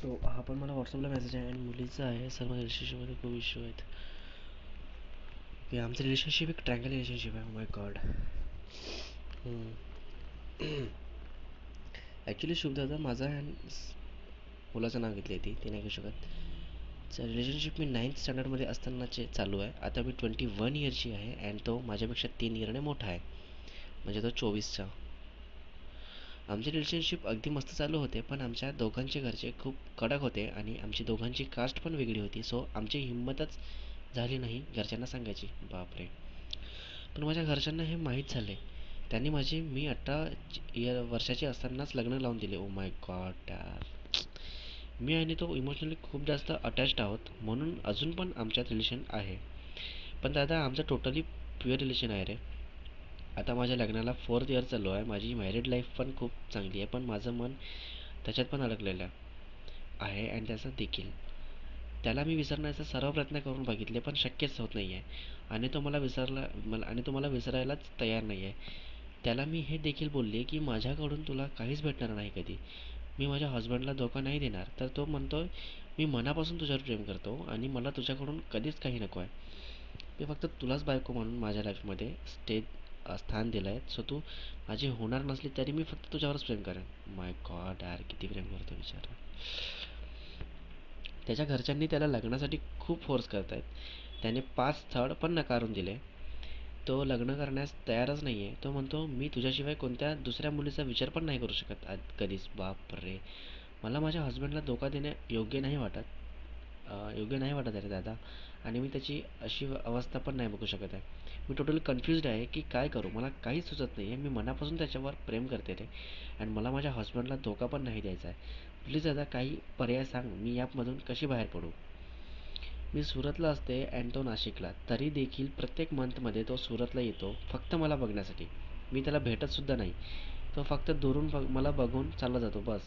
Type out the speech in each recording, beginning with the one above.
So हा पण मला व्हॉट्सअपला मेसेज आहे आणि मुलीचा आहे. सर माझ्या रिलेशनशिपमध्ये खूप इश्यू आहेत. ओके, आमचं रिलेशनशिप एक ट्रँगल रिलेशनशिप आहे. माय गॉड. ॲक्च्युली शुभदादा माझा मुलाचं नाव घेतलं आहे ती नाही घेऊ शकत. रिलेशनशिप मी 9th स्टँडर्डमध्ये असतानाचे चालू आहे. आता मी 21 इयरची आहे अँड तो माझ्यापेक्षा 3 इयरने मोठा आहे, म्हणजे तो 24चा. आमचे रिलेशनशिप अगदी मस्त चालू होते, पण आमच्या दोघांचे घरचे खूप कडक होते आणि आमची दोघांची कास्ट पण वेगळी होती. सो आमची हिंमतच झाली नाही घरच्यांना सांगायची. बापरे. पण माझ्या घरच्यांना हे माहीत झाले. त्यांनी मी 18 वर्षाची असतानाच लग्न लावून दिले. ओ माय गॉड यार. मी आणि तो इमोशनली खूप जास्त अटॅच्ड आहोत, म्हणून अजून पण आमच्यात रिलेशन आहे. पण दादा आमचं टोटली प्युअर रिलेशन आहे रे. आता माझ्या लग्नाला 4th इयर चालू आहे. माझी मॅरिड लाईफ पण खूप चांगली आहे, पण माझं मन त्याच्यात पण अडकलेलं आहे आणि त्याचं देखील. त्याला मी विसरण्याचा सर्व प्रयत्न करून बघितले, पण शक्यच होत नाही आहे. आणि तो मला विसरायलाच तयार नाही आहे. त्याला मी हे देखील बोलले की माझ्याकडून तुला काहीच भेटणार नाही कधी. मी माझ्या हस्बंडला धोका नाही देणार. तर तो म्हणतोय मी मनापासून तुझ्यावर प्रेम करतो आणि मला तुझ्याकडून कधीच काही नको आहे. मी फक्त तुलाच बायको म्हणून माझ्या लाईफमध्ये स्थान दिलं आहे. सो तू माझी होणार नसली तरी मी फक्त तुझ्यावरच प्रेम करेन. माय गॉड यार, किती प्रेम करतो बिचारा. त्याच्या घरच्यांनी त्याला लग्नासाठी खूप फोर्स करत आहेत. त्याने 5 स्थळ पण नकारून दिले. तो लग्न करण्यास तयारच नाही आहे. तो म्हणतो मी तुझ्याशिवाय कोणत्या दुसऱ्या मुलीचा विचार पण नाही करू शकत कधीच. बापरे. मला माझ्या हस्बंडला धोका देणे योग्य नाही वाटत आहे रे दादा. आणि मी त्याची अशी अवस्था पण नाही बघू शकत आहे. मी टोटली कन्फ्युज्ड आहे की काय करू. मला काहीच सुचत नाही आहे. मी मनापासून त्याच्यावर प्रेम करते रे आणि मला माझ्या हस्बंडला धोका पण नाही द्यायचा आहे. प्लीज दादा काही पर्याय सांग. मी यामधून कशी बाहेर पडू. मी सुरतला असते आणि तो नाशिकला. तरी देखील प्रत्येक मंथमध्ये तो सुरतला येतो फक्त मला बघण्यासाठी. मी त्याला भेटतसुद्धा नाही. तो फक्त दुरून मला बघून चालला जातो बस.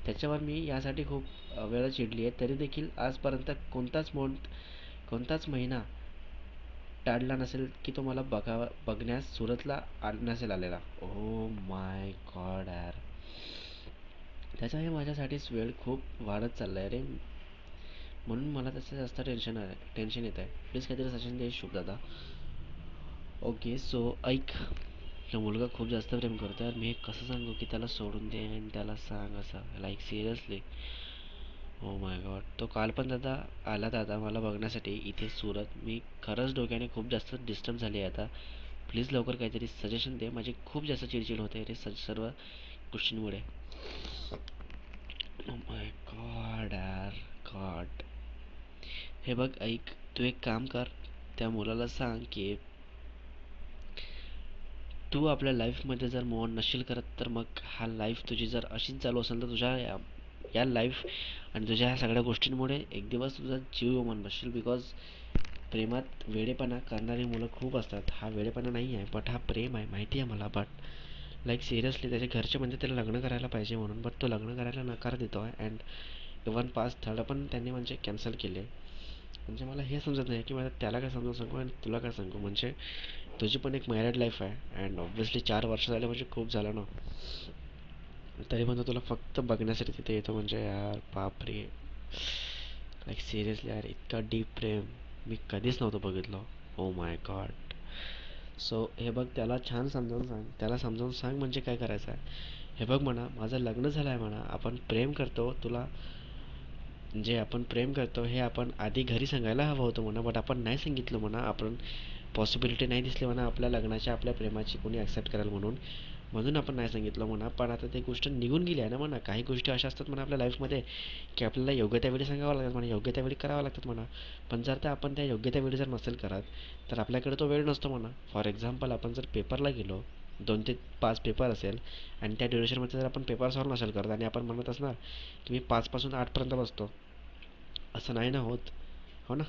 त्याच्यावर मी यासाठी खूप वेळा चिडली आहे. तरी देखील आजपर्यंत कोणताच महिना टाळला नसेल की तो मला बघण्यास सुरतला नसेल आलेला. ओ माय गॉड यार. त्याचा हे माझ्यासाठीच वेळ खूप वाढत चालला आहे रे. म्हणून मला त्याचं जास्त टेन्शन येत आहे. प्लीज काहीतरी सजेशन दे शुभ दादा. ओके सो ऐक, तो मुलगा खूप जास्त प्रेम करतो यार. मी कसं सांगू की त्याला सोडून दे आणि त्याला सांग असं, like seriously. Oh my God. तो काल पण दादा आला दादा मला बघण्यासाठी इथे सुरत. मी खरंच डोक्याने खूप जास्त डिस्टर्ब झाली आहे आता. प्लीज लवकर काहीतरी सजेशन दे. माझी खूप जास्त चिडचिड होते रे सर्व गोष्टींमुळे. ओ माय गॉड यार. गॉड. हे बघ ऐक, तू एक काम कर. त्या मुलाला सांग की तू आपल्या लाईफमध्ये जर मूव ऑन नसशील करत तर मग हा लाईफ तुझी जर अशीच चालू असेल तर तुझ्या या लाईफ आणि तुझ्या ह्या सगळ्या गोष्टींमुळे एक दिवस तुझा जीव गमावून बसशील. बिकॉज प्रेमात वेडेपणा करणारी मुलं खूप असतात. हा वेडेपणा नाही आहे बट हा प्रेम आहे, माहिती आहे मला. बट लाईक सिरियसली त्याचे घरचे म्हणजे त्याला लग्न करायला पाहिजे म्हणून, बट तो लग्न करायला नकार देतो आहे. अँड इवन 5 स्थळं पण त्यांनी म्हणजे कॅन्सल केले. म्हणजे मला हे समजत नाही की मला त्याला काय समजून सांगू आणि तुला काय सांगू. म्हणजे तुझी पण एक मॅरिड लाईफ आहे अँड ऑब्व्हियसली 4 वर्ष झाले म्हणजे खूप झालं ना. तरी पण तो तुला फक्त बघण्यासाठी तिथे येतो म्हणजे यार बापरे. लाईक सिरियसली यार, इतका डीप प्रेम मी कधीच नव्हतं बघितलं. Oh my God. सो हे बघ, त्याला छान समजावून सांग. त्याला समजावून सांग म्हणजे काय करायचं आहे. हे बघ म्हणा, माझं लग्न झालं आहे म्हणा. आपण प्रेम करतो तुला, जे आपण प्रेम करतो हे आपण आधी घरी सांगायला हवं होतं म्हणा. बट आपण नाही सांगितलं म्हणा. आपण पॉसिबिलिटी नाही दिसली म्हणा आपल्या लग्नाची, आपल्या प्रेमाची कोणी ॲक्सेप्ट कराल म्हणून. म्हणून आपण नाही सांगितलं म्हणा. पण आता ती गोष्ट निघून गेली आहे ना म्हणा. काही गोष्टी अशा असतात म्हणा आपल्या लाईफमध्ये की आपल्याला योग्य त्यावेळी सांगावं लागतात म्हणा, योग्य त्यावेळी करावं लागतात म्हणा. पण जर आपण त्या योग्य त्यावेळी जर नसेल करत तर आपल्याकडे तो वेळ नसतो म्हणा. फॉर एक्झाम्पल आपण जर पेपरला गेलो, 2 ते 5 पेपर असेल आणि त्या ड्युरेशनमध्ये जर आपण पेपर सॉल्व नसेल करत आणि आपण म्हणत असणार की मी 5 पासून 8 पर्यंत बसतो, असं नाही ना होत. हो ना.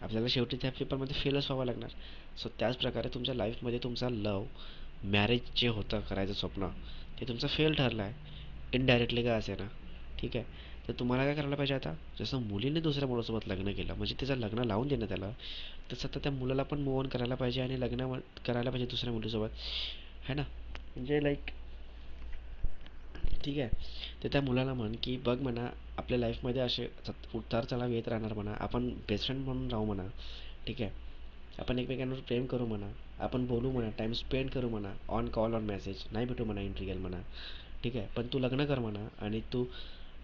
आपल्याला शेवटी त्या पेपरमध्ये फेलच व्हावं लागणार. सो त्याच प्रकारे तुमच्या लाईफमध्ये तुमचा मॅरेज जे होतं करायचं स्वप्न, ते तुमचं फेल ठरलं आहे. इनडायरेक्टली का असेना. ठीक आहे. तर तुम्हाला काय करायला पाहिजे आता, जसं मुलीने दुसऱ्या मुलासोबत लग्न केलं म्हणजे तिचं लग्न लावून देणं त्याला, तसं आता त्या मुलाला पण मूव ऑन करायला पाहिजे आणि लग्न करायला पाहिजे दुसऱ्या मुलीसोबत, है ना. म्हणजे लाईक ठीक आहे. तर त्या मुलाला म्हण की बघ म्हणा, आपल्या लाईफमध्ये असे उतार चढाव येत राहणार म्हणा. आपण बेस्ट फ्रेंड म्हणून राहू म्हणा, ठीक आहे. आपण एकमेकांवर प्रेम करू म्हणा, आपण बोलू म्हणा, टाइम स्पेंड करू म्हणा, ऑन कॉल ऑन मेसेज नाही भेटू म्हणा इन रिअल म्हणा, ठीक आहे. पण तू लग्न कर म्हणा, आणि तू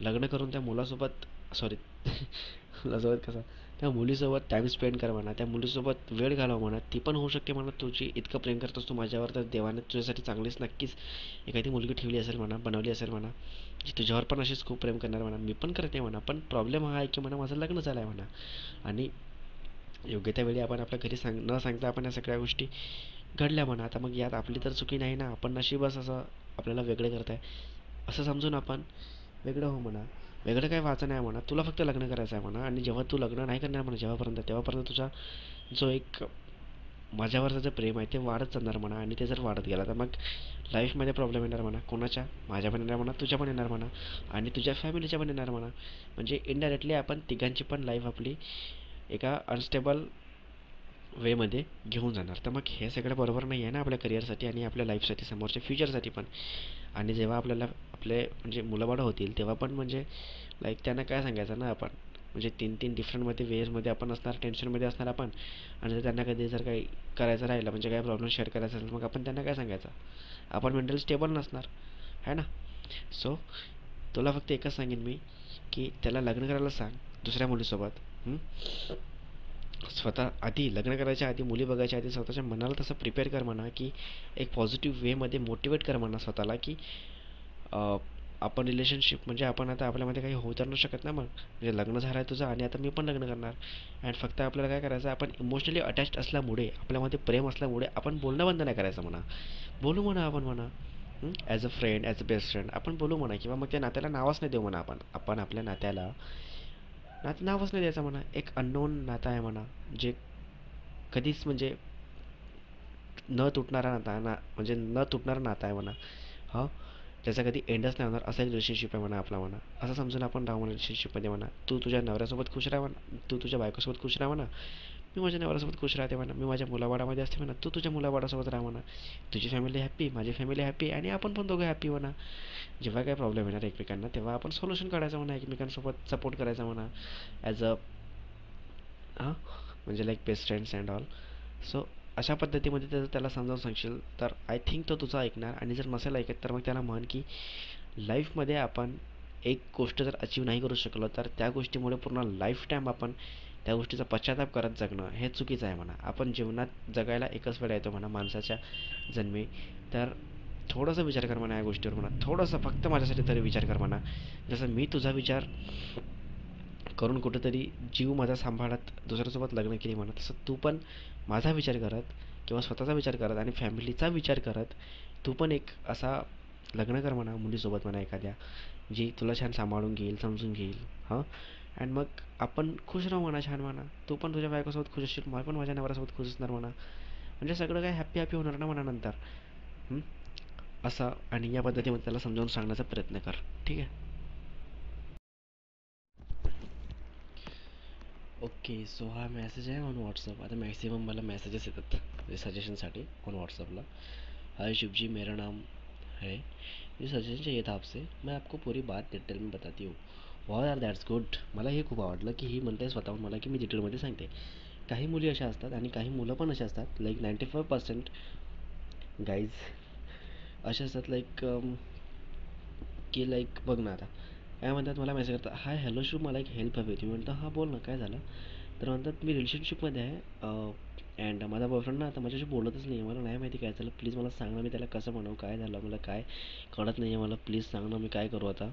लग्न करून त्या मुलासोबत, सॉरी, मुलासोबत कसा, त्या मुलीसोबत टाइम स्पेंड कर म्हणा, त्या मुलीसोबत वेळ घालव म्हणा. ती पण होऊ शकते म्हणा तुझी. इतकं प्रेम करतोस तू माझ्यावर, तर देवाने तुझ्यासाठी चांगलीच नक्कीच एखादी मुलगी ठेवली असेल म्हणा, बनवली असेल म्हणा, जी तुझ्यावर पण अशीच खूप प्रेम करणार म्हणा. मी पण करते म्हणा, पण प्रॉब्लेम हा आहे की म्हणा माझं लग्न झालं आहे म्हणा. आणि योग्य त्या वेळी आपण आपल्या घरी न सांगता आपण या सगळ्या गोष्टी घडल्या म्हणा. आता मग यात आपली तर चुकी नाही ना, आपण नशीबच असं आपल्याला वेगळे करताय असं समजून आपण वेगळं हो म्हणा. वेगळं काय व्हायचं नाही म्हणा, तुला फक्त लग्न करायचं आहे म्हणा. आणि जेव्हा तू लग्न नाही करणार म्हणा जेव्हापर्यंत, तेव्हापर्यंत तुझा जो एक माझ्यावरचं जे प्रेम आहे ते वाढत जाणार म्हणा. आणि ते जर वाढत गेला तर मग लाईफमध्ये प्रॉब्लेम येणार म्हणा. कोणाच्या? माझ्या पण येणार म्हणा, तुझ्या पण येणार म्हणा, आणि तुझ्या फॅमिलीच्या पण येणार म्हणा. म्हणजे इनडायरेक्टली आपण तिघांची पण लाईफ आपली एका अनस्टेबल वेमध्ये घेऊन जाणार. तर मग हे सगळं बरोबर नाही आहे ना आपल्या करिअरसाठी आणि आपल्या लाईफसाठी, समोरच्या फ्युचरसाठी पण. आणि जेव्हा आपल्याला आपले म्हणजे मुलंबाळं होतील तेव्हा पण म्हणजे लाईक त्यांना काय सांगायचं ना आपण. म्हणजे तीन तीन डिफरंटमध्ये वेजमध्ये आपण असणार, टेन्शनमध्ये असणार आपण. आणि जर त्यांना कधी जर काही करायचं राहिलं, म्हणजे काही प्रॉब्लेम शेअर करायचा असेल, मग आपण त्यांना काय सांगायचं. आपण मेंटली स्टेबल नसणार, है ना. सो तुला फक्त एकच सांगेन मी, की त्याला लग्न करायला सांग दुसऱ्या मुलीसोबत. स्वतः आधी लग्न करायच्या आधी, मुली बघायच्या आधी स्वतःच्या मनाला तसं प्रिपेअर कर म्हणा, की एक पॉझिटिव्ह वेमध्ये मोटिवेट कर म्हणा स्वतःला, की अ, आपण रिलेशनशिप म्हणजे आपण आता आपल्यामध्ये काही होऊ तर नाही शकत ना. मग म्हणजे लग्न झालं आहे तुझं आणि आता मी पण लग्न करणार. अँड फक्त आपल्याला काय करायचं, आपण इमोशनली अटॅच्ड असल्यामुळे, आपल्यामध्ये प्रेम असल्यामुळे आपण बोलणं बंद नाही करायचं म्हणा. बोलू म्हणा आपण म्हणा, as a friend, as a best friend आपण बोलू म्हणा. किंवा मग त्या नात्याला नावच नाही देऊ म्हणा. आपण आपण आपल्या नात्याला नावच नाही द्यायचं म्हणा. एक अननोन नातं आहे म्हणा, जे कधीच म्हणजे न तुटणारा नाता म्हणजे न तुटणारा नातं आहे म्हणा. हां, त्याचा कधी एंडच नाही होणार असा एक रिलेशनशिप आहे म्हणा आपला म्हणा. असं समजून आपण राहू म्हणा रिलेशनशिपमध्ये म्हणा. तू तुझ्या नवऱ्यासोबत खुश राहा म्हणा, तू तुझ्या बायकोसोबत खुश राहा म्हणा, मी माझ्या नवऱ्यासोबत खुश राहते म्हणा, मी माझ्या मुलाबाळामध्ये असते म्हणा, तू तुझ्या मुलाबाळासोबत राहा म्हणा. तुझी फॅमिली हॅप्पी, माझी फॅमिली हॅप्पी, आणि आपण पण दोघं हॅप्पी म्हणा. जेव्हा काही प्रॉब्लेम येणार एकमेकांना तेव्हा आपण सोल्युशन काढायचं म्हणा, एकमेकांसोबत सपोर्ट करायचा म्हणा, ॲज अ हां, म्हणजे like best friends and all. So अशा पद्धतीमध्ये त्याला समजावून सांगशील तर आय थिंक तो तुझा ऐकणार. आणि जर नसेल ऐकत तर मग त्याला म्हण की लाईफमध्ये आपण एक गोष्ट जर अचीव नाही करू शकलो तर त्या गोष्टीमुळे पूर्ण लाईफ टाईम आपण त्या गोष्टीचा पश्चाताप करत जगणं हे चुकीचं आहे म्हणा. आपण जीवनात जगायला एकच वेळा येतो म्हणा माणसाच्या जन्मी. तर थोडंसं विचार कर म्हणा या गोष्टीवर म्हणा, थोडंसं फक्त माझ्यासाठी तरी विचार कर म्हणा. जसं मी तुझा विचार करून कुठेतरी जीव माझा सांभाळत दुसऱ्यासोबत लग्न केली म्हणा, तसं तू पण माझा विचार करत किंवा स्वतःचा विचार करत आणि फॅमिलीचा विचार करत तू पण एक असा लग्न कर म्हणा मुलीसोबत म्हणा एखाद्या, जी तुला छान सांभाळून घेईल, समजून घेईल. हां, अँड मग आपण खुश राहू म्हणा, छान म्हणा. तू पण तुझ्या बायकोसोबत खुश असशील, मला पण माझ्या नवऱ्यासोबत खुश असणार म्हणा. म्हणजे सगळं काय हॅप्पी हॅप्पी होणार ना म्हणा नंतर. हं? असं आणि या पद्धतीमध्ये त्याला समजावून सांगण्याचा प्रयत्न कर, ठीक आहे. ओके, सो हा मेसेज आहे ऑन व्हाट्सअप. आता मॅक्सिमम मला मेसेजेस येतात सजेशनसाठी ऑन व्हाट्सअपला. हाय शिव जी, मेरा नाम है, मुझे सजेशन चाहिए था आपसे, मैं आपको पूरी बात डिटेल में बताती हूँ. वाह यार, दॅट्स गुड. मला हे खूप आवडलं की ही म्हणते स्वतःहून मला की मी डिटेलमध्ये सांगते. काही मुली अशा असतात आणि काही मुलं पण अशा असतात, लाईक 95% गाईज असे असतात, लाईक की लाईक बघ ना आता काय म्हणतात, मला मेसेज करतात, हाय हॅलो शिव, मला एक हेल्प हवी होती. मी म्हणतो हां बोल ना, काय झालं. तर म्हणतात मी रिलेशनशिपमध्ये आहे अँड माझा बॉयफ्रेंड ना आता माझ्याशी बोलतच नाही आहे, मला नाही माहिती काय झालं, प्लीज मला सांग ना, मी त्याला कसं म्हणू, काय झालं, मला काय कळत नाही आहे, मला प्लीज सांग ना, मी काय करू आता.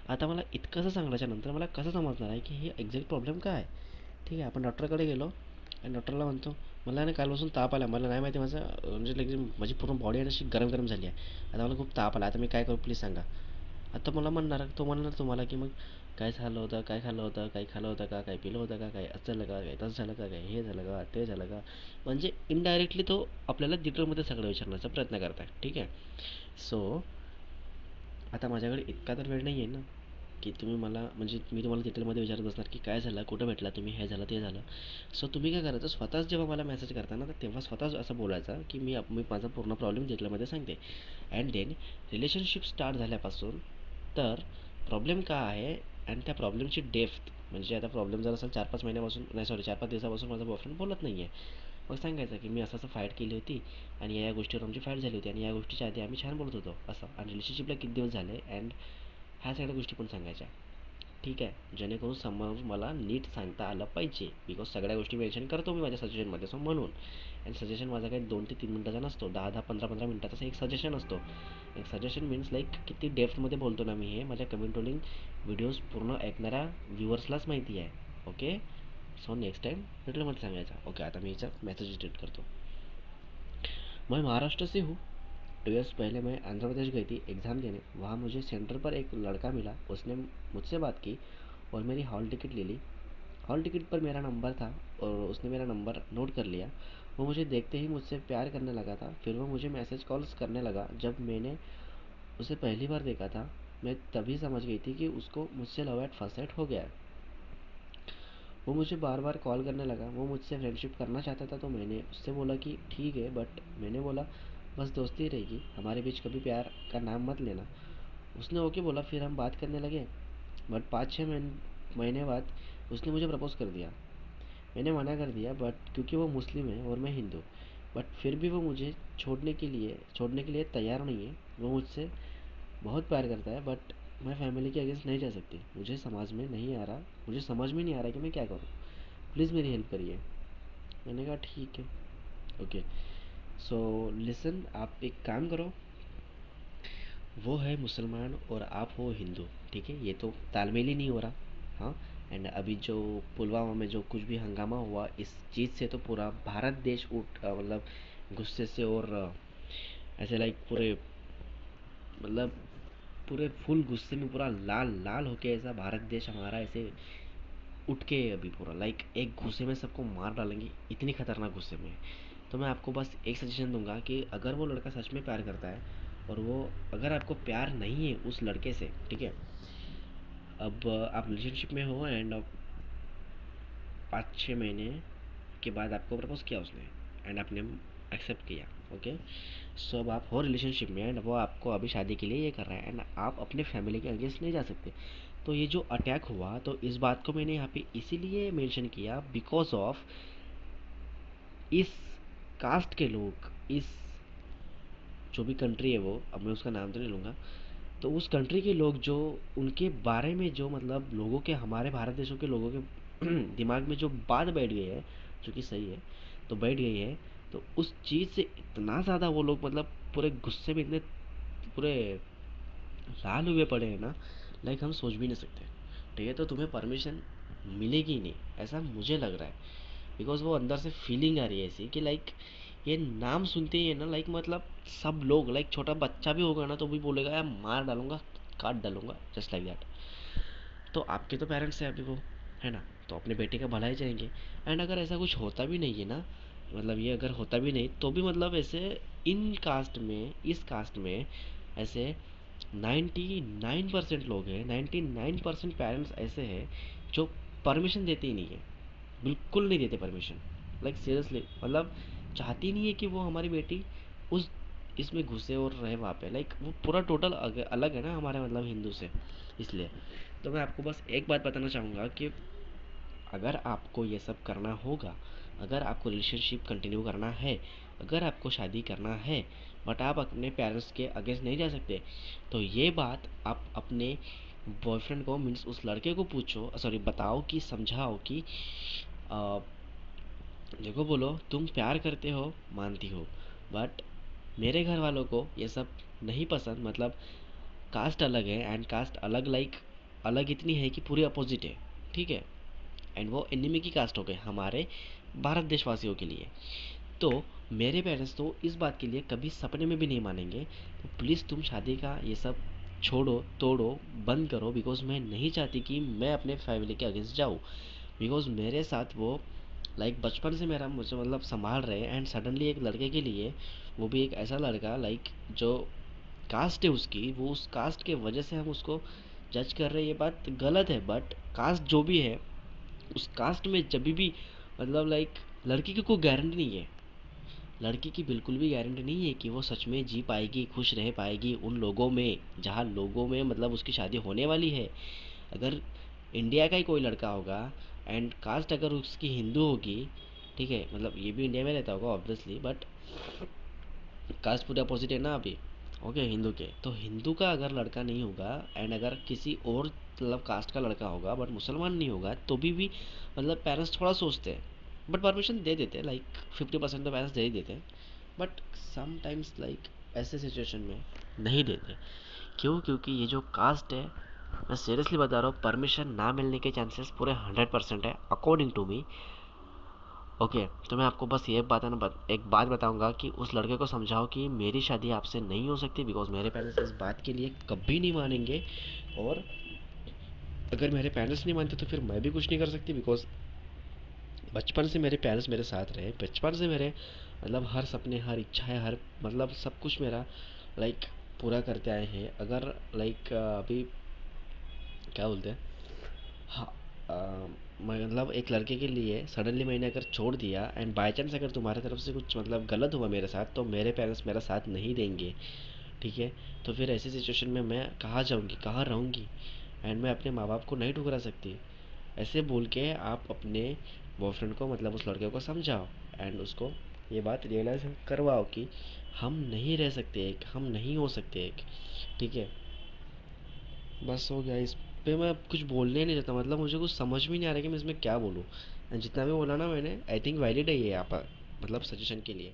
आता मला इतकंसं सांगल्याच्या नंतर मला कसं समजणार आहे की हे एक्झॅक्ट प्रॉब्लेम काय आहे. ठीक आहे, आपण डॉक्टरकडे गेलो आणि डॉक्टरला म्हणतो मला ना कालपासून ताप आला, मला नाही माहिती माझं म्हणजे लाईक माझी पूर्ण बॉडी आहे अशी गरम गरम झाली आहे, आता मला खूप ताप आला, आता मी काय करू प्लीज सांगा. आता मला म्हणणार, तो म्हणणार तुम्हाला की मग काय झालं होतं, काय खाल्लं होतं, काही खाल्लं होतं का, काय पिलं होतं का, काय असं झालं का, काय तसं झालं का, काय हे झालं का, ते झालं का. म्हणजे इनडायरेक्टली तो आपल्याला डिटेलमध्ये सगळं विचारण्याचा प्रयत्न करत आहे, ठीक आहे. सो आता माझ्याकडे इतका तर वेळ नाही आहे ना की तुम्ही मला म्हणजे मी तुम्हाला डिटेलमध्ये विचारत बसणार की काय झालं, कुठं भेटला तुम्ही, हे झालं ते झालं. सो तुम्ही काय करायचं, स्वतःच जेव्हा मला मेसेज करता ना तर तेव्हा स्वतःच असं बोलायचं की मी माझा पूर्ण प्रॉब्लेम डिटेलमध्ये सांगते. अँड देन रिलेशनशिप स्टार्ट झाल्यापासून तर प्रॉब्लेम काय आहे, आणि त्या प्रॉब्लेमची डेप्थ म्हणजे आता प्रॉब्लेम जर असेल 4-5 महिन्यापासून नाही सॉरी 4-5 दिवसापासून माझा बॉयफ्रेंड बोलत नाही आहे. मग सांगायचं की मी असं फाईट केली होती आणि या गोष्टीवर आमची फाईट झाली होती आणि या गोष्टीच्या आधी आम्ही छान बोलत होतो असं आणि रिलेशनशिपला किती दिवस झाले अँड ह्या सगळ्या गोष्टी पण सांगायच्या. ठीक आहे, जेणेकरून समोर मला नीट सांगता आलं पाहिजे बिकॉज सगळ्या गोष्टी मेन्शन करतो मी माझ्या सजेशनमध्ये सो म्हणून. आणि सजेशन माझा काही 2 ते 3 मिनटाचा नसतो, 10-10 15-15 मिनटाचा एक सजेशन असतो. एक सजेशन मीन्स लाईक किती डेप्थमध्ये बोलतो ना मी हे माझ्या कमेंट रोलिंग व्हिडिओज पूर्ण ऐकणाऱ्या व्ह्युअर्सलाच माहिती आहे. ओके, सो नेक्स्ट टाइम डिटेलमध्ये सांगायचा. ओके, आता मी याचा मेसेज डिलीट करतो. मैं महाराष्ट्र से हूँ. 2 ईयर्स पहले मैं आंध्र प्रदेश गई थी एग्ज़ाम देने. वहाँ मुझे सेंटर पर एक लड़का मिला. उसने मुझसे बात की और मेरी हॉल टिकट ले ली. हॉल टिकट पर मेरा नंबर था और उसने मेरा नंबर नोट कर लिया. वो मुझे देखते ही मुझसे प्यार करने लगा था. फिर वो मुझे मैसेज कॉल्स करने लगा. जब मैंने उसे पहली बार देखा था मैं तभी समझ गई थी कि उसको मुझसे लव एट फर्स्ट साइट हो गया है. वो मुझे बार बार कॉल करने लगा. वो मुझसे फ्रेंडशिप करना चाहता था तो मैंने उससे बोला कि ठीक है, बट मैंने बोला बस दोस्ती रहेगी, हमारे बीच कभी प्यार का नाम मत लेना. उसने ओके बोला. फिर हम बात करने लगे. बट 5-6 महीने बाद उसने मुझे प्रपोज़ कर दिया. मैंने मना कर दिया बट क्योंकि वो मुस्लिम है और मैं हिंदू. बट फिर भी वो मुझे छोड़ने के लिए तैयार नहीं है. वो मुझसे बहुत प्यार करता है बट मैं फैमिली के अगेंस्ट नहीं जा सकती. मुझे समझ में नहीं आ रहा कि मैं क्या करूँ. प्लीज़ मेरी हेल्प करिए. मैंने कहा ठीक है. ओके, सो लिसन, आप एक काम करो. वो है मुसलमान और आप हो हिंदू. ठीक है, ये तो तालमेल ही नहीं हो रहा. हाँ. एंड अभी जो पुलवामा में जो कुछ भी हंगामा हुआ इस चीज़ से तो पूरा भारत देश मतलब गुस्से से और ऐसे लाइक पूरे मतलब पूरे फुल गुस्से में पूरा लाल लाल होके ऐसा भारत देश हमारा ऐसे उठ के अभी पूरा लाइक एक गुस्से में सबको मार डालेंगे, इतनी खतरनाक गुस्से में. तो मैं आपको बस एक सजेशन दूंगा कि अगर वो लड़का सच में प्यार करता है और वो अगर आपको प्यार नहीं है उस लड़के से, ठीक है, अब आप रिलेशनशिप में हो एंड 5-6 महीने के बाद आपको प्रपोज किया उसने एंड आपने एक्सेप्ट किया. ओके, सो अब आप हो रिलेशनशिप में एंड वो आपको अभी शादी के लिए ये कर रहा है एंड आप अपने फैमिली के अगेंस्ट नहीं जा सकते. तो ये जो अटैक हुआ तो इस बात को मैंने यहाँ पे इसीलिए मेंशन किया बिकॉज ऑफ इस कास्ट के लोग, इस जो भी कंट्री है वो अब मैं उसका नाम तो नहीं लूँगा, तो उस कंट्री के लोग जो उनके बारे में जो मतलब लोगों के हमारे भारत देशों के लोगों के दिमाग में जो बात बैठ गई है, जो कि सही है, तो बैठ गई है. तो उस चीज़ से इतना ज़्यादा वो लोग मतलब पूरे गुस्से में इतने पूरे लाल हुए पड़े हैं ना, लाइक हम सोच भी नहीं सकते. ठीक है, तो तुम्हें परमिशन मिलेगी ही नहीं ऐसा मुझे लग रहा है बिकॉज वो अंदर से फीलिंग आ रही है ऐसी कि लाइक ये नाम सुनते ही है ना, लाइक मतलब सब लोग लाइक छोटा बच्चा भी होगा ना तो भी बोलेगा यार मार डालूंगा, काट डालूंगा, जस्ट लाइक दैट. तो आपके तो पेरेंट्स हैं अभी वो, है ना, तो अपने बेटे का भला ही चाहेंगे. एंड अगर ऐसा कुछ होता भी नहीं है ना, मतलब ये अगर होता भी नहीं तो भी मतलब ऐसे इन कास्ट में इस कास्ट में ऐसे 99% लोग हैं, 99% पेरेंट्स ऐसे हैं जो परमिशन देते ही नहीं है, बिल्कुल नहीं देते परमिशन. लाइक सीरियसली मतलब चाहती नहीं है कि वो हमारी बेटी उस इसमें घुसे और रहे वहाँ पे. लाइक वो पूरा टोटल अलग है ना हमारे मतलब हिंदू से. इसलिए तो मैं आपको बस एक बात बताना चाहूँगा कि अगर आपको ये सब करना होगा, अगर आपको रिलेशनशिप कंटिन्यू करना है, अगर आपको शादी करना है बट आप अपने पेरेंट्स के अगेंस्ट नहीं जा सकते, तो ये बात आप अपने बॉयफ्रेंड को मीन्स उस लड़के को पूछो, सॉरी बताओ कि समझाओ कि आ, देखो बोलो तुम प्यार करते हो मानती हो बट मेरे घर वालों को ये सब नहीं पसंद. मतलब कास्ट अलग है एंड कास्ट अलग लाइक अलग इतनी है कि पूरी अपोजिट है. ठीक है, एंड वो एनिमी की कास्ट हो गए हमारे भारत देशवासियों के लिए. तो मेरे पेरेंट्स तो इस बात के लिए कभी सपने में भी नहीं मानेंगे. तो प्लीज़ तुम शादी का ये सब छोड़ो तोड़ो बंद करो बिकॉज मैं नहीं चाहती कि मैं अपने फैमिली के अगेंस्ट जाऊँ. बिकॉज मेरे साथ वो लाइक बचपन से मेरा मुझे मतलब संभाल रहे हैं एंड सडनली एक लड़के के लिए, वो भी एक ऐसा लड़का लाइक जो कास्ट है उसकी, वो उस कास्ट के वजह से हम उसको जज कर रहे हैं, ये बात गलत है. बट कास्ट जो भी है उस कास्ट में जब भी मतलब लाइक लड़की की कोई गारंटी नहीं है, लड़की की बिल्कुल भी गारंटी नहीं है कि वो सच में जी पाएगी खुश रह पाएगी उन लोगों में जहाँ लोगों में मतलब उसकी शादी होने वाली है. अगर इंडिया का ही कोई लड़का होगा एंड कास्ट अगर उसकी हिंदू होगी, ठीक है, मतलब ये भी इंडिया में रहता होगा ऑब्वियसली, बट कास्ट पूरे अपोजिट है ना अभी। ओके, हिंदू के तो हिंदू का अगर लड़का नहीं होगा एंड अगर किसी और मतलब कास्ट का लड़का होगा बट मुसलमान नहीं होगा, तो भी मतलब पेरेंट्स थोड़ा सोचते हैं, बट परमिशन दे देते हैं, लाइक 50% तो पेरेंट्स दे ही देते हैं। बट समटाइम्स लाइक ऐसे सिचुएशन में नहीं देते। क्यों? क्योंकि ये जो कास्ट है, मैं सीरियसली बता रहा हूँ, परमिशन ना मिलने के चांसेस पूरे 100% है अकॉर्डिंग टू मी। ओके, तो मैं आपको बस ये एक बात बताऊंगा कि उस लड़के को समझाओ कि मेरी शादी आपसे नहीं हो सकती, बिकॉज मेरे पेरेंट्स इस बात के लिए कभी नहीं मानेंगे। और अगर मेरे पेरेंट्स नहीं मानते तो फिर मैं भी कुछ नहीं कर सकती, बिकॉज बचपन से मेरे पेरेंट्स मेरे साथ रहे, बचपन से मेरे मतलब हर सपने, हर इच्छाएं, हर मतलब सब कुछ मेरा लाइक पूरा करते आए हैं। अगर लाइक अभी क्या बोलते हैं, हाँ, मतलब एक लड़के के लिए सडनली मैंने अगर छोड़ दिया एंड बाय चांस अगर तुम्हारे तरफ से कुछ मतलब गलत हुआ मेरे साथ, तो मेरे पेरेंट्स मेरा साथ नहीं देंगे, ठीक है। तो फिर ऐसी सिचुएशन में मैं कहाँ जाऊँगी, कहाँ रहूँगी, एंड मैं अपने माँ बाप को नहीं ठुकरा सकती। ऐसे बोल के आप अपने बॉयफ्रेंड को मतलब उस लड़के को समझाओ एंड उसको ये बात रियलाइज़ करवाओ कि हम नहीं रह सकते एक, हम नहीं हो सकते एक, ठीक है। बस हो गया। इस पे मैं कुछ बोलने ही नहीं चाहता, मतलब मुझे कुछ समझ भी नहीं आ रहा कि मैं इसमें क्या बोलूँ। जितना भी बोला ना मैंने, आई थिंक वैलिड है ये यहाँ पर, मतलब सजेशन के लिए।